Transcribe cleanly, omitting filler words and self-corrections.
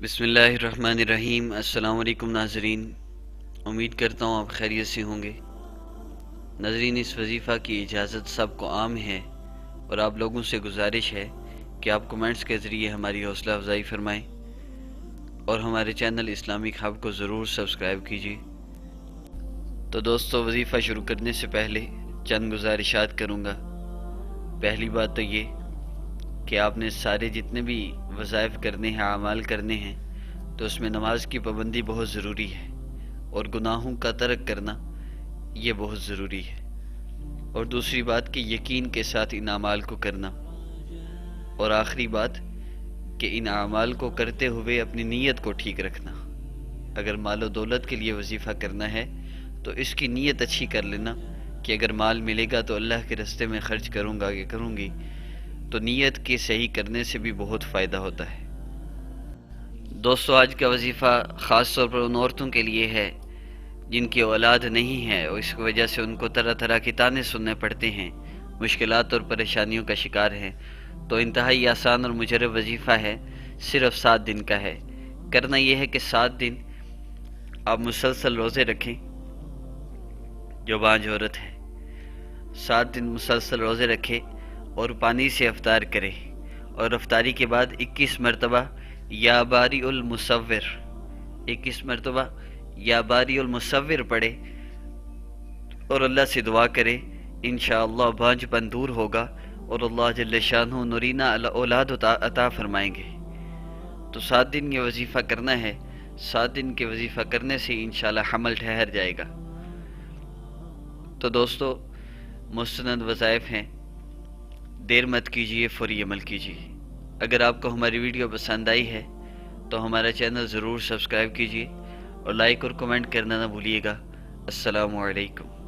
बिस्मिल्लाहिर्रहमानिर्रहीम। अस्सलाम वालेकुम नाज़रीन, उम्मीद करता हूँ आप खैरियत से होंगे। नाज़रीन, इस वजीफ़ा की इजाज़त सबको आम है और आप लोगों से गुजारिश है कि आप कमेंट्स के ज़रिए हमारी हौसला अफजाई फरमाएँ और हमारे चैनल इस्लामिक हब को ज़रूर सब्सक्राइब कीजिए। तो दोस्तों, वजीफ़ा शुरू करने से पहले चंद गुजारिशात करूँगा। पहली बात तो ये कि आपने सारे जितने भी वज़ाइफ करने हैं, आमाल करने हैं, तो उसमें नमाज की पाबंदी बहुत ज़रूरी है और गुनाहों का तर्क करना ये बहुत ज़रूरी है। और दूसरी बात कि यकीन के साथ इन आमाल को करना। और आखिरी बात कि इन आमाल को करते हुए अपनी नीयत को ठीक रखना। अगर मालो दौलत के लिए वजीफ़ा करना है तो इसकी नीयत अच्छी कर लेना कि अगर माल मिलेगा तो अल्लाह के रास्ते में ख़र्च करूँगा कि करूँगी। तो नीयत के सही करने से भी बहुत फ़ायदा होता है। दोस्तों, आज का वजीफ़ा ख़ास तौर पर उन औरतों के लिए है जिनकी औलाद नहीं है और इस वजह से उनको तरह तरह के ताने सुनने पड़ते हैं, मुश्किलात और परेशानियों का शिकार हैं। तो इंतहाई आसान और मुजर्रब वजीफ़ा है, सिर्फ़ 7 दिन का है। करना यह है कि 7 दिन आप मुसलसल रोज़े रखें। जो बांझ औरत है 7 दिन मुसलसल रोज़े रखें और पानी से अफ्तार करें और अफ्तारी के बाद 21 मरतबा या बारी उल मुसव्विर 21 मरतबा या बारी उल मुसव्विर पढ़े और अल्लाह से दुआ करे। इंशाअल्लाह बांझपन दूर होगा और अल्लाह जल्ले शानहू नूरीना औलाद अता फरमाएंगे। तो 7 दिन ये वजीफ़ा करना है। 7 दिन के वजीफ़ा करने से इंशाअल्लाह हमल ठहर जाएगा। तो दोस्तों, मुस्तनद वज़ाइफ हैं, देर मत कीजिए, फौरी अमल कीजिए। अगर आपको हमारी वीडियो पसंद आई है तो हमारा चैनल ज़रूर सब्सक्राइब कीजिए और लाइक और कमेंट करना ना भूलिएगा। अस्सलामु अलैकुम।